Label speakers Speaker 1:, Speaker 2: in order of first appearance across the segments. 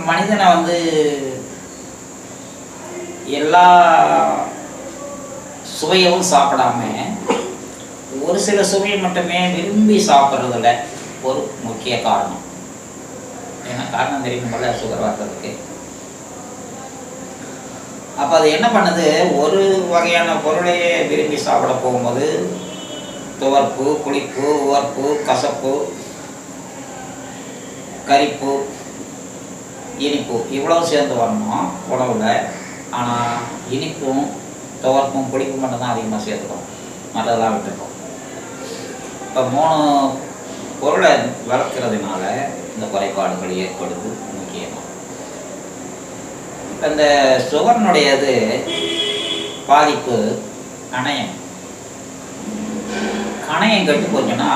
Speaker 1: மனிதனை வந்து எல்லா சுவையும் சாப்பிடாம ஒரு சில சுவையை மட்டுமே விரும்பி சாப்பிட்றதுல ஒரு முக்கிய காரணம். ஏன்னா காரணம் தெரியும்போல சுகர் வர்றதுக்கு. அப்போ அது என்ன பண்ணுது, ஒரு வகையான பொருளையே விரும்பி சாப்பிட போகும்போது துவர்ப்பு, புளிப்பு, உவர்ப்பு, கசப்பு, கரிப்பு, இனிப்பு இவ்வளவு சேர்ந்து வரணும் உணவில். ஆனால் இனிப்பும் துவர்ப்பும் புளிப்பும் மட்டும்தான் அதிகமாக சேர்த்துக்கணும், மற்றதெல்லாம் விட்டுருக்கோம். இப்போ 3 பொருளை வளர்க்கிறதுனால இந்த குறைபாடுகள் ஏற்படுது முக்கியமாக. இப்போ இந்த சுகர்னுடையது பாதிப்பு கணையம் கெட்டு போச்சுன்னா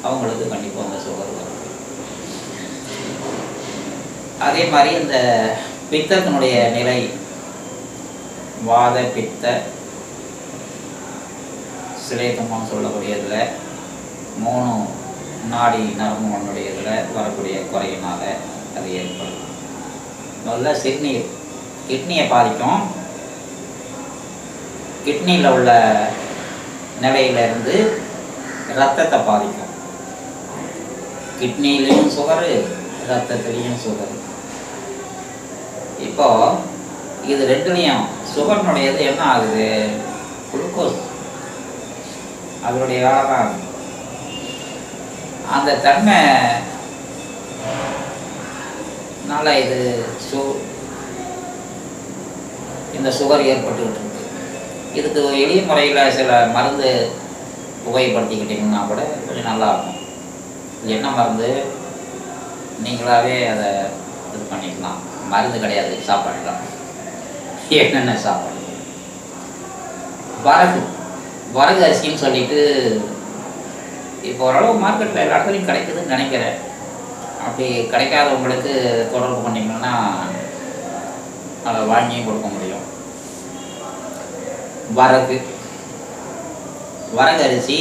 Speaker 1: அவங்களுக்கு கண்டிப்பாக அந்த சுகர் வரும். அதே மாதிரி இந்த பித்தத்தினுடைய நிலை, வாத பித்த சிலேத்தம்னு சொல்லக்கூடியதில் 3 நாடி நரம்புகளுடையதில் வரக்கூடிய குறையினால அது ஏற்படும். முதல்ல சிறுநீர் கிட்னியை பாதிக்கும். கிட்னியில் உள்ள நிலையிலிருந்து ரத்தத்தை பாதிக்கும். கிட்னிலையும் சுகரு, ரத்தத்துலேயும் சுகரு. இப்போ இது ரெண்டுலேயும் சுகர்னுடையது என்ன ஆகுது, குளுக்கோஸ் அதனுடைய வேலை தான். அந்த தன்மை நல்ல இது இந்த சுகர் ஏற்பட்டுக்கிட்டு இருக்கு. இதுக்கு எளிய முறையில் சில மருந்து உபயோகப்படுத்திக்கிட்டிங்கன்னா கூட கொஞ்சம் நல்லாயிருக்கும். இது என்ன மருந்து, நீங்களாகவே அதை இது பண்ணிக்கலாம். மருந்து கிடையாது, சாப்பாடுலாம். என்னென்ன சாப்பாடு, வரகு அரிசின்னு சொல்லிட்டு இப்போ ஓரளவு மார்க்கெட்டில் எல்லா இடத்துலையும் கிடைக்குதுன்னு நினைக்கிறேன். அப்படி கிடைக்காதவங்களுக்கு தொடர்பு பண்ணிங்கன்னா அதை வாங்கியும் கொடுக்க முடியும். வரகு அரிசி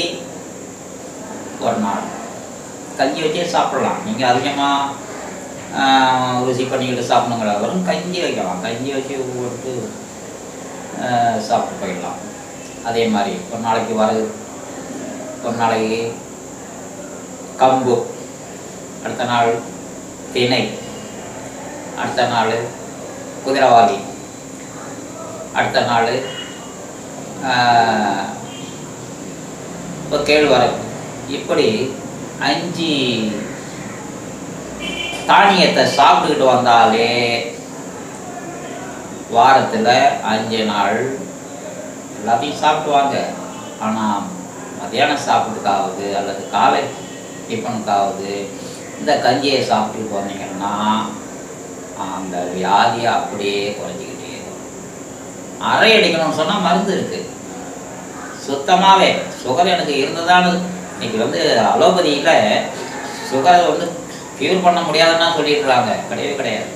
Speaker 1: ஒரு நாள் கஞ்சி வச்சே சாப்பிடலாம். நீங்கள் அதிகமாக ருசி பண்ணிக்கிட்டு சாப்பிடுங்களா, வரும் கஞ்சி வைக்கலாம். கஞ்சி வச்சு போட்டு சாப்பிட்டு போயிடலாம். அதே மாதிரி ஒரு நாளைக்கு வரகு, ஒரு நாளைக்கு கம்பு, அடுத்த நாள் திணை, அடுத்த நாள் குதிரைவாலி, அடுத்த நாள் இப்போ கேழ்வரகு. இப்படி 5 தானியத்தை சாப்பிட்டுக்கிட்டு வந்தாலே வாரத்தில் 5 நாள் எல்லாத்தையும் சாப்பிடுவாங்க. ஆனால் மத்தியானம் சாப்பிட்டுக்காவது அல்லது காலை டிஃபனுக்காவது இந்த கஞ்சியை சாப்பிட்டு போனீங்கன்னா அந்த வியாதியை அப்படியே குறைஞ்சிக்கிட்டே வரும். அரை அடிக்கணும்னு சொன்னால் மருந்து இருக்குது. சுத்தமாகவே சுகர் எனக்கு இருந்ததான்னு இன்னைக்கு வந்து அலோபதியில் சுகரை வந்து க்யூர் பண்ண முடியாதுன்னா சொல்லிடுறாங்க. கிடையவே கிடையாது.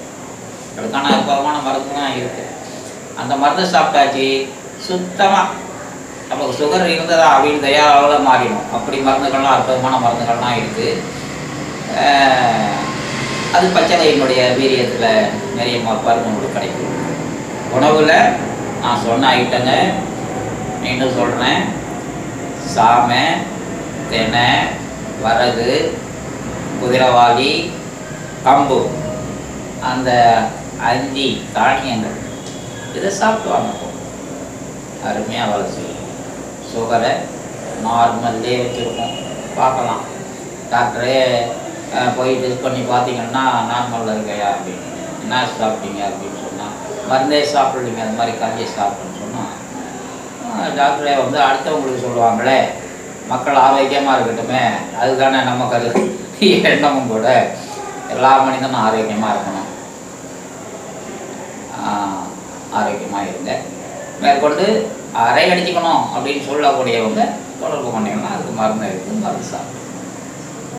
Speaker 1: அதுக்கான அற்புதமான மருந்து தான் இருக்குது. அந்த மருந்து சாப்பிட்டாச்சு சுத்தமாக நமக்கு சுகர் இருந்ததா அப்படின்னு தயாராக மாறிடும். அப்படி மருந்துகள்லாம் அற்புதமான மருந்துகள்லாம் இருக்குது. அது பச்சளையினுடைய வீரியத்தில் நிறைய மருந்து உங்களுக்கு கிடைக்கும். உணவில் நான் சொன்ன ஐட்டங்க மீண்டும் சொல்கிறேன். சாமை, தெனை, வரகு, குதிரைவாலி, கம்பு, அந்த 5 தானியங்கள் இதை சாப்பிடுவாங்க. அருமையாக வேலை செய்யும். சுகரை நார்மல்லே வச்சுருக்கோம். பார்க்கலாம், டாக்டரே போய் டெஸ்ட் பண்ணி பார்த்தீங்கன்னா நார்மலில் இருக்கையா அப்படின்னு, என்ன சாப்பிட்டீங்க அப்படின்னு சொன்னால் மருந்தே சாப்பிட்றீங்க, அது மாதிரி கஞ்சியை சாப்பிட்டுன்னு சொன்னால் டாக்டரே வந்து அடுத்தவங்களுக்கு சொல்லுவாங்களே மக்கள் ஆரோக்கியமாக இருக்கட்டுமே, அதுதானே நம்ம எண்ணமும் கூட. எல்லா மனிதனும் ஆரோக்கியமாக இருக்கணும். ஆரோக்கியமாக இருங்க. மேற்கொண்டு அரை அடிச்சுக்கணும் அப்படின்னு சொல்லக்கூடியவங்க தொடர்பு பண்ணிங்கன்னா அதுக்கு மருந்து இருக்குது, மருந்து சாப்பிட்டு